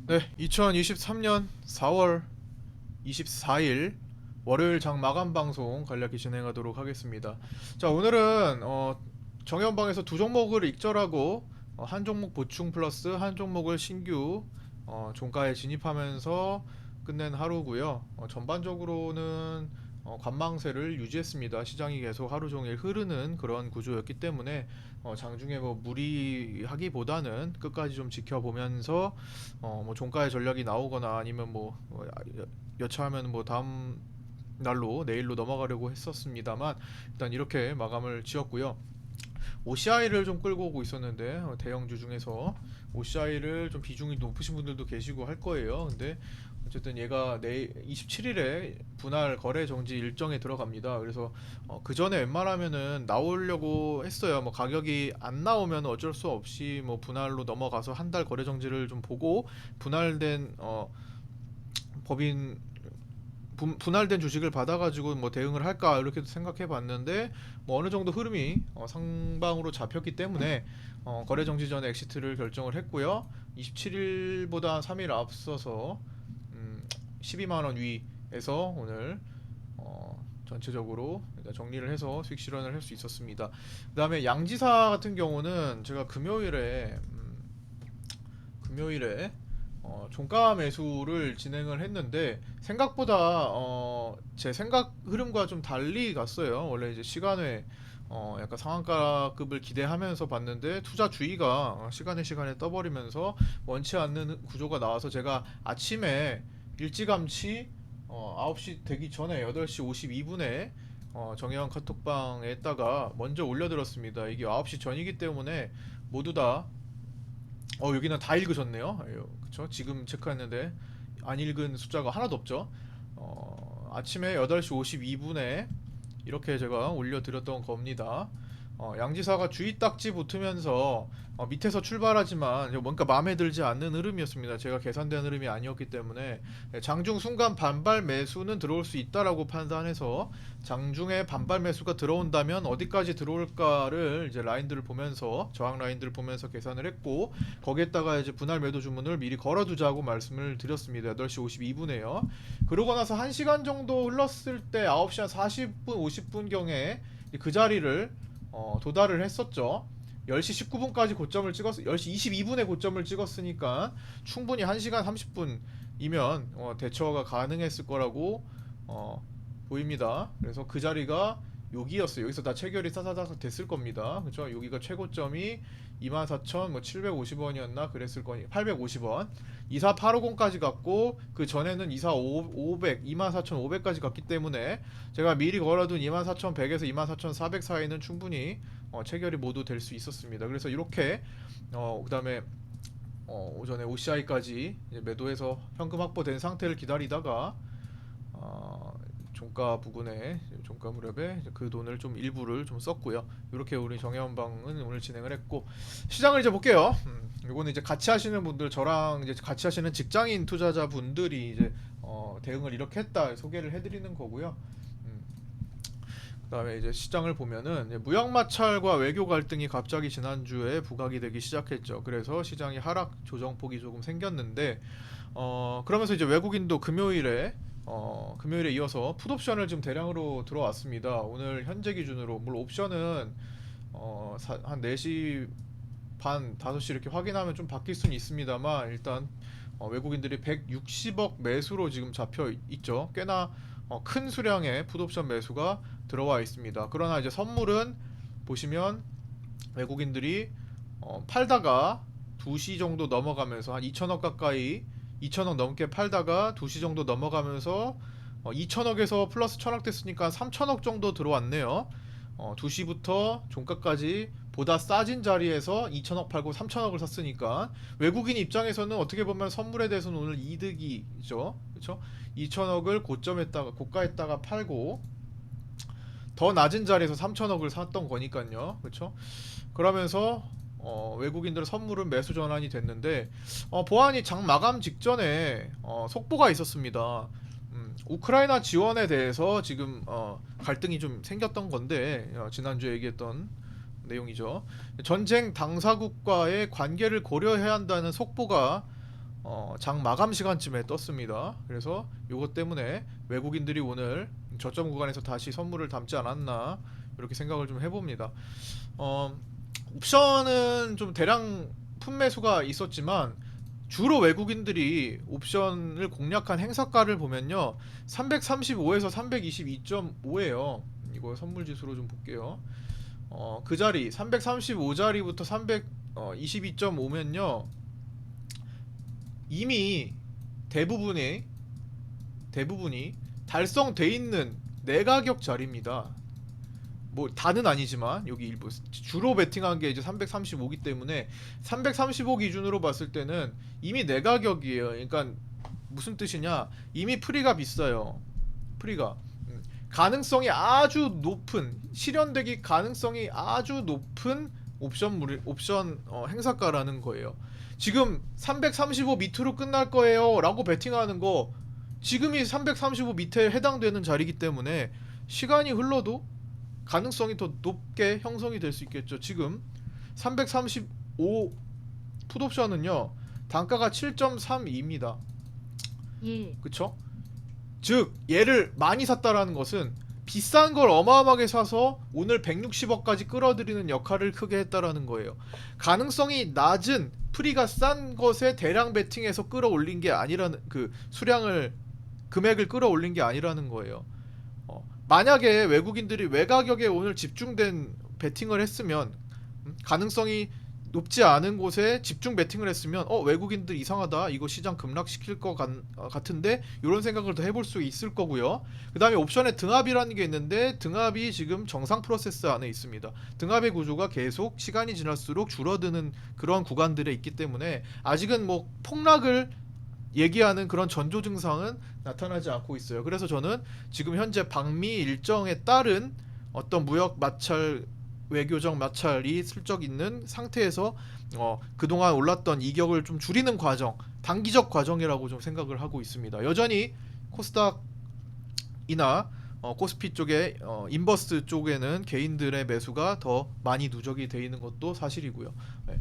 네, 2023년 4월 24일 월요일 장 마감 방송 간략히 진행하도록 하겠습니다. 자, 오늘은 정현방에서 두 종목을 익절하고 한 종목 보충 플러스 한 종목을 신규 종가에 진입하면서 끝낸 하루고요. 전반적으로는 관망세를 유지했습니다. 시장이 계속 하루 종일 흐르는 그런 구조였기 때문에 장중에 뭐 무리하기보다는 끝까지 좀 지켜보면서 뭐 종가의 전략이 나오거나 아니면 여차하면 뭐 다음 날로 내일로 넘어가려고 했었습니다만 일단 이렇게 마감을 지었고요. OCI를 좀 끌고 오고 있었는데 대형주 중에서 OCI를 좀 비중이 높으신 분들도 계시고 할 거예요. 근데 어쨌든 얘가 내 27일에 분할 거래 정지 일정에 들어갑니다. 그래서 그 전에 웬만하면은 나오려고 했어요. 뭐 가격이 안 나오면 어쩔 수 없이 뭐 분할로 넘어가서 한 달 거래 정지를 좀 보고 분할된 법인 분할된 주식을 받아가지고 뭐 대응을 할까 이렇게도 생각해 봤는데 뭐 어느 정도 흐름이 상방으로 잡혔기 때문에 거래 정지 전에 엑시트를 결정을 했고요. 27일보다 3일 앞서서 12만 원 위에서 오늘 전체적으로 정리를 해서 수익 실현을 할 수 있었습니다. 그다음에 양지사 같은 경우는 제가 금요일에 종가 매수를 진행을 했는데 생각보다 제 생각 흐름과 좀 달리 갔어요. 원래 이제 시간에 약간 상한가급을 기대하면서 봤는데 투자 주의가 시간에 떠버리면서 원치 않는 구조가 나와서 제가 아침에 일찌감치 9시 되기 전에 8시 52분에 정혜원 카톡방에다가 먼저 올려드렸습니다. 이게 9시 전이기 때문에 모두 다 여기는 다 읽으셨네요. 그쵸? 지금 체크했는데 안 읽은 숫자가 하나도 없죠. 아침에 8시 52분에 이렇게 제가 올려드렸던 겁니다. 양지사가 주의 딱지 붙으면서 밑에서 출발하지만 뭔가 마음에 들지 않는 흐름이었습니다. 제가 계산된 흐름이 아니었기 때문에 장중 순간 반발 매수는 들어올 수 있다라고 판단해서 장중에 반발 매수가 들어온다면 어디까지 들어올까를 이제 라인들을 보면서 저항 라인들을 보면서 계산을 했고 거기에다가 이제 분할 매도 주문을 미리 걸어두자고 말씀을 드렸습니다. 8시 52분에요. 그러고 나서 1시간 정도 흘렀을 때 9시 한 40분 50분경에 그 자리를 도달을 했었죠. 10시 19분까지 고점을 찍었 10시 22분에 고점을 찍었으니까 충분히 1시간 30분이면 대처가 가능했을 거라고 보입니다. 그래서 그 자리가 여기였어요. 여기서 다 체결이 사사닥 됐을 겁니다. 그렇죠? 여기가 최고점이 24,750원이었나 그랬을 거니 850원 24850까지 갔고 그 전에는 24500 24,500까지 갔기 때문에 제가 미리 걸어둔 24,100에서 24,400 사이는 충분히 체결이 모두 될 수 있었습니다. 그래서 이렇게 그다음에 오전에 OCI까지 매도해서 현금 확보된 상태를 기다리다가 종가 부근에 종가 무렵에 그 돈을 좀 일부를 좀 썼고요. 이렇게 우리 정혜원방은 오늘 진행을 했고 시장을 이제 볼게요. 이거는 이제 같이 하시는 분들 저랑 이제 같이 하시는 직장인 투자자 분들이 이제 대응을 이렇게 했다 소개를 해드리는 거고요. 음, 그다음에 이제 시장을 보면은 이제 무역 마찰과 외교 갈등이 갑자기 지난주에 부각이 되기 시작했죠. 그래서 시장이 하락 조정폭이 조금 생겼는데 그러면서 이제 외국인도 금요일에 이어서 풋옵션을 지금 대량으로 들어왔습니다. 오늘 현재 기준으로 물론 옵션은 한 4시 반 5시 이렇게 확인하면 좀 바뀔 수는 있습니다만 일단 외국인들이 160억 매수로 지금 잡혀 있죠. 꽤나 큰 수량의 풋옵션 매수가 들어와 있습니다. 그러나 이제 선물은 보시면 외국인들이 팔다가 2시 정도 넘어가면서 한 2천억 가까이 2천억 넘게 팔다가 2시 정도 넘어가면서 2천억에서 플러스 1천억 됐으니까 3천억 정도 들어왔네요. 2시부터 종가까지 보다 싸진 자리에서 2천억 팔고 3천억을 샀으니까 외국인 입장에서는 어떻게 보면 선물에 대해서는 오늘 이득이죠. 그렇죠? 2천억을 고점에다가 고가에다가 팔고 더 낮은 자리에서 3천억을 샀던 거니까요. 그렇죠? 그러면서 외국인들 선물은 매수 전환이 됐는데 보안이 장 마감 직전에 속보가 있었습니다. 우크라이나 지원에 대해서 지금 갈등이 좀 생겼던 건데 지난주에 얘기했던 내용이죠. 전쟁 당사국과의 관계를 고려해야 한다는 속보가 장 마감 시간쯤에 떴습니다. 그래서 요것 때문에 외국인들이 오늘 저점 구간에서 다시 선물을 담지 않았나 이렇게 생각을 좀 해봅니다. 옵션은 좀 대량 품매수가 있었지만 주로 외국인들이 옵션을 공략한 행사가를 보면요 335에서 322.5예요. 이거 선물 지수로 좀 볼게요. 그 자리 335자리부터 322.5면요 이미 대부분이 달성돼 있는 내가격 자리입니다. 뭐 다는 아니지만 여기 일부 주로 베팅한 게 이제 335기 때문에 335 기준으로 봤을 때는 이미 내가격이에요. 그러니까 무슨 뜻이냐? 이미 프리가 비싸요. 프리가 가능성이 아주 높은 실현되기 가능성이 아주 높은 옵션 행사가라는 거예요. 지금 335 밑으로 끝날 거예요 라고 베팅하는 거 지금이 335 밑에 해당되는 자리이기 때문에 시간이 흘러도 가능성이 더 높게 형성이 될 수 있겠죠. 지금 335 풋옵션은요 단가가 7.32입니다. 그쵸? 즉 얘를 많이 샀다라는 것은 비싼 걸 어마어마하게 사서 오늘 160억까지 끌어들이는 역할을 크게 했다라는 거예요. 가능성이 낮은 프리가 싼 것에 대량 베팅해서 끌어올린 게 아니라는 그 수량을 금액을 끌어올린 게 아니라는 거예요. 만약에 외국인들이 외가격에 오늘 집중된 베팅을 했으면 가능성이 높지 않은 곳에 집중 베팅을 했으면 외국인들 이상하다 이거 시장 급락시킬 것 같은데 이런 생각을 더 해볼 수 있을 거고요. 그 다음에 옵션에 등합이라는 게 있는데 등합이 지금 정상 프로세스 안에 있습니다. 등합의 구조가 계속 시간이 지날수록 줄어드는 그런 구간들에 있기 때문에 아직은 뭐 폭락을 얘기하는 그런 전조 증상은 나타나지 않고 있어요. 그래서 저는 지금 현재 방미 일정에 따른 어떤 무역 마찰 외교적 마찰이 슬쩍 있는 상태에서 그동안 올랐던 이격을 좀 줄이는 과정, 단기적 과정이라고 좀 생각을 하고 있습니다. 여전히 코스닥이나 코스피 쪽에 인버스 쪽에는 개인들의 매수가 더 많이 누적이 돼 있는 것도 사실이고요. 네.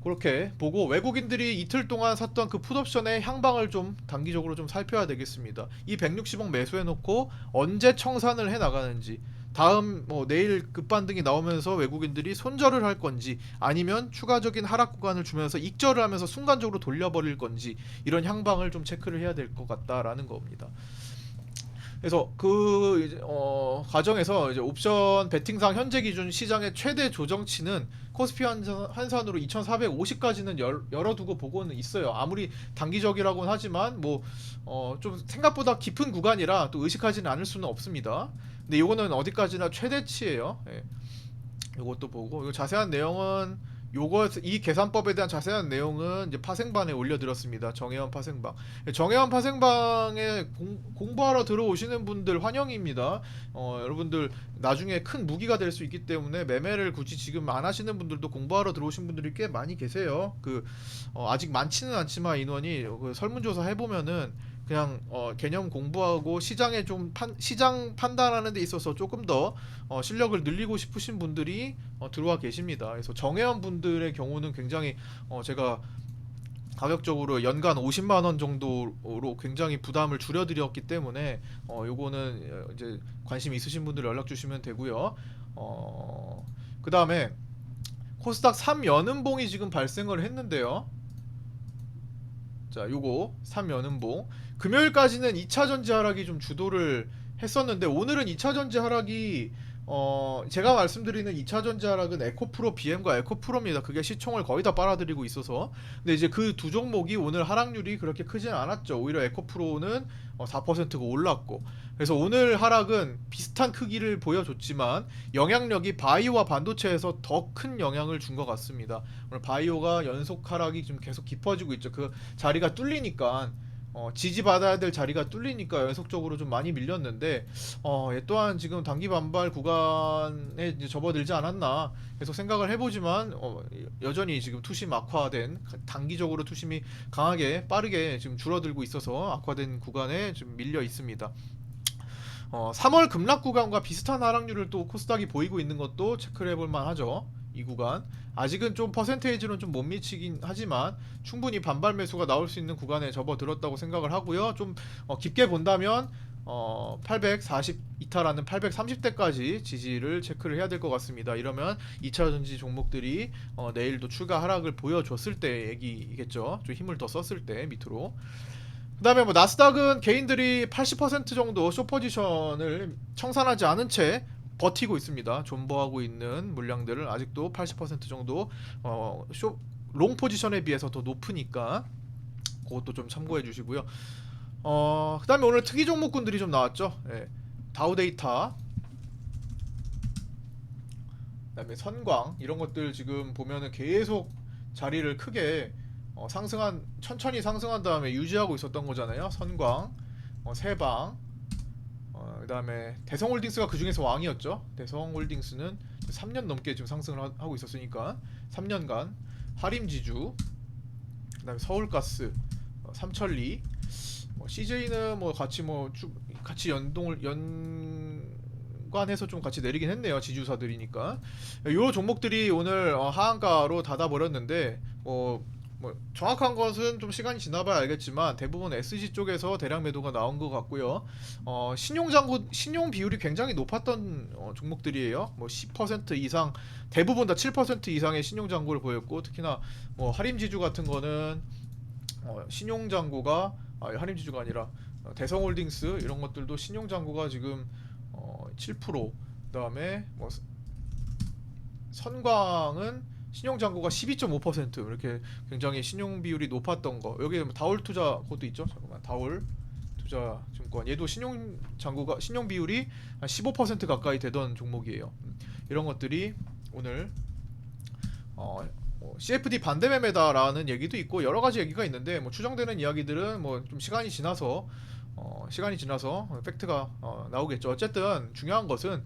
그렇게 보고 외국인들이 이틀 동안 샀던 그 풋옵션의 향방을 좀 단기적으로 좀 살펴야 되겠습니다. 이 160억 매수해놓고 언제 청산을 해 나가는지 다음 뭐 내일 급반등이 나오면서 외국인들이 손절을 할 건지 아니면 추가적인 하락 구간을 주면서 익절을 하면서 순간적으로 돌려버릴 건지 이런 향방을 좀 체크를 해야 될 것 같다라는 겁니다. 그래서 그 과정에서 이제 옵션 베팅상 현재 기준 시장의 최대 조정치는 코스피 한산으로 2,450까지는 열어두고 보고는 있어요. 아무리 단기적이라고는 하지만 뭐 좀 생각보다 깊은 구간이라 또 의식하지는 않을 수는 없습니다. 근데 이거는 어디까지나 최대치예요. 예. 이것도 보고 이거 자세한 내용은 이 계산법에 대한 자세한 내용은 이제 파생방에 올려드렸습니다. 정혜원 파생방. 정혜원 파생방에 공부하러 들어오시는 분들 환영입니다. 여러분들 나중에 큰 무기가 될 수 있기 때문에 매매를 굳이 지금 안 하시는 분들도 공부하러 들어오신 분들이 꽤 많이 계세요. 아직 많지는 않지만 인원이 설문조사 해보면은 그냥 개념 공부하고 시장에 좀 시장 판단하는 데 있어서 조금 더 실력을 늘리고 싶으신 분들이 들어와 계십니다. 그래서 정회원 분들의 경우는 굉장히 제가 가격적으로 연간 50만 원 정도로 굉장히 부담을 줄여드렸기 때문에 요거는 이제 관심 있으신 분들 연락 주시면 되고요. 그 다음에 코스닥 3연음봉이 지금 발생을 했는데요. 자, 요거 3연음봉 금요일까지는 2차 전지 하락이 좀 주도를 했었는데 오늘은 2차 전지 하락이 제가 말씀드리는 2차 전지 하락은 에코프로 BM과 에코프로입니다. 그게 시총을 거의 다 빨아들이고 있어서 근데 이제 그 두 종목이 오늘 하락률이 그렇게 크지는 않았죠. 오히려 에코프로는 4%가 올랐고 그래서 오늘 하락은 비슷한 크기를 보여줬지만 영향력이 바이오와 반도체에서 더 큰 영향을 준 것 같습니다. 오늘 바이오가 연속 하락이 좀 계속 깊어지고 있죠. 그 자리가 뚫리니까 지지받아야 될 자리가 뚫리니까 연속적으로 좀 많이 밀렸는데 얘 또한 지금 단기 반발 구간에 이제 접어들지 않았나 계속 생각을 해보지만 여전히 지금 투심 악화된 단기적으로 투심이 강하게 빠르게 지금 줄어들고 있어서 악화된 구간에 좀 밀려 있습니다. 3월 급락 구간과 비슷한 하락률을 또 코스닥이 보이고 있는 것도 체크를 해볼 만하죠. 이 구간 아직은 좀 퍼센테이지는 좀 못 미치긴 하지만 충분히 반발 매수가 나올 수 있는 구간에 접어들었다고 생각을 하고요. 좀 깊게 본다면 842타라는 830대까지 지지를 체크를 해야 될 것 같습니다. 이러면 2차전지 종목들이 내일도 추가 하락을 보여줬을 때 얘기겠죠. 좀 힘을 더 썼을 때 밑으로. 그 다음에 뭐 나스닥은 개인들이 80% 정도 숏포지션을 청산하지 않은 채 버티고 있습니다. 존버하고 있는 물량들을 아직도 80% 정도 롱 포지션에 비해서 더 높으니까 그것도 좀 참고해 주시고요. 그 다음에 오늘 특이 종목군들이 좀 나왔죠. 예. 다우데이터, 그 다음에 선광 이런 것들 지금 보면은 계속 자리를 크게 천천히 상승한 다음에 유지하고 있었던 거잖아요. 선광, 세방, 그 다음에 대성홀딩스가 그 중에서 왕이었죠. 대성홀딩스는 3년 넘게 지금 상승을 하고 있었으니까 3년간 하림지주, 그 다음에 서울가스, 삼천리, CJ는 뭐 같이 연관해서 좀 같이 내리긴 했네요. 지주사들이니까. 요 종목들이 오늘 하한가로 닫아버렸는데 뭐 정확한 것은 좀 시간이 지나봐야 알겠지만 대부분 SG 쪽에서 대량 매도가 나온 것 같고요. 신용 비율이 굉장히 높았던 종목들이에요. 뭐 10% 이상, 대부분 다 7% 이상의 신용 잔고를 보였고, 특히나 뭐 하림지주 같은 거는 신용 잔고가 하림지주가 아니라 대성홀딩스 이런 것들도 신용 잔고가 지금 7%, 그다음에 뭐 선광은 신용잔고가 12.5% 이렇게 굉장히 신용 비율이 높았던 거. 여기 다올투자 그것도 있죠. 잠깐만, 다올투자증권 얘도 신용 비율이 한 15% 가까이 되던 종목이에요. 이런 것들이 오늘 CFD 반대 매매다라는 얘기도 있고 여러 가지 얘기가 있는데 뭐 추정되는 이야기들은 뭐 좀 시간이 지나서 팩트가 나오겠죠. 어쨌든 중요한 것은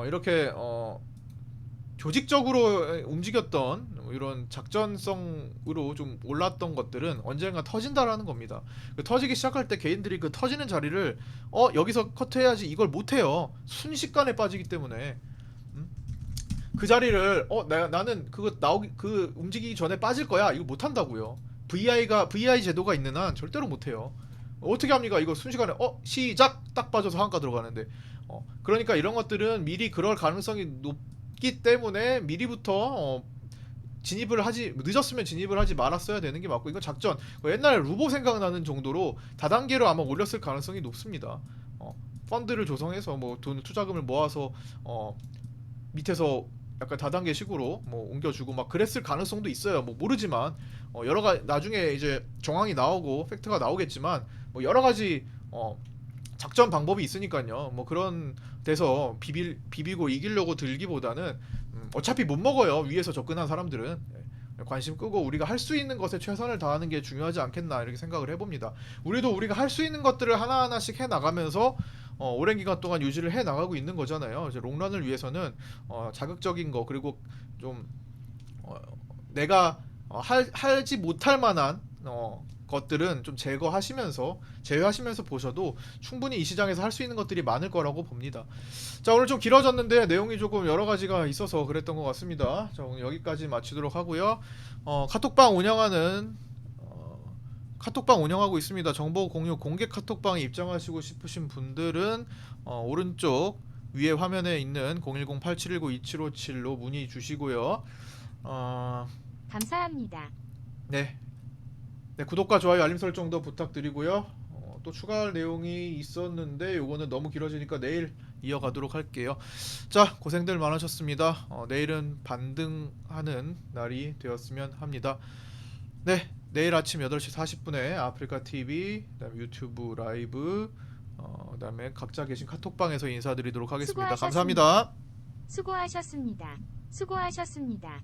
이렇게 조직적으로 움직였던 이런 작전성으로 좀 올랐던 것들은 언젠가 터진다라는 겁니다. 터지기 시작할 때 개인들이 그 터지는 자리를 여기서 커트해야지 이걸 못해요. 순식간에 빠지기 때문에 그 자리를 나는 그 움직이기 전에 빠질 거야 이거 못한다고요. VI 제도가 있는 한 절대로 못해요. 어떻게 합니까? 이거 순식간에 시작 딱 빠져서 한가 들어가는데 그러니까 이런 것들은 미리 그럴 가능성이 높기 때문에 미리부터 늦었으면 진입을 하지 말았어야 되는 게 맞고, 이건 작전. 옛날에 루보 생각나는 정도로 다단계로 아마 올렸을 가능성이 높습니다. 펀드를 조성해서 뭐 투자금을 모아서 밑에서 약간 다단계식으로 뭐 옮겨주고 막 그랬을 가능성도 있어요. 뭐 모르지만 나중에 이제 정황이 나오고 팩트가 나오겠지만 뭐 여러 가지 작전 방법이 있으니까요. 뭐 그런 데서 비비고 이기려고 들기보다는 어차피 못 먹어요. 위에서 접근한 사람들은 관심 끄고 우리가 할 수 있는 것에 최선을 다하는 게 중요하지 않겠나 이렇게 생각을 해봅니다. 우리가 할 수 있는 것들을 하나하나씩 해 나가면서 오랜 기간 동안 유지를 해 나가고 있는 거잖아요. 이제 롱런을 위해서는 자극적인 거, 그리고 좀 내가 하지 못할 만한 것들은 좀 제외하시면서 보셔도 충분히 이 시장에서 할 수 있는 것들이 많을 거라고 봅니다. 자, 오늘 좀 길어졌는데 내용이 조금 여러 가지가 있어서 그랬던 것 같습니다. 자, 오늘 여기까지 마치도록 하고요. 카톡방 운영하고 있습니다. 정보 공유 공개 카톡방에 입장하시고 싶으신 분들은 오른쪽 위에 화면에 있는 010-8719-2757로 문의 주시고요. 감사합니다. 네, 구독과 좋아요, 알림 설정도 부탁드리고요. 또 추가할 내용이 있었는데 요거는 너무 길어지니까 내일 이어가도록 할게요. 자, 고생들 많으셨습니다. 내일은 반등하는 날이 되었으면 합니다. 네, 내일 아침 8시 40분에 아프리카TV, 그다음에 유튜브 라이브, 그다음에 각자 계신 카톡방에서 인사드리도록 하겠습니다. 감사합니다. 수고하셨습니다. 수고하셨습니다.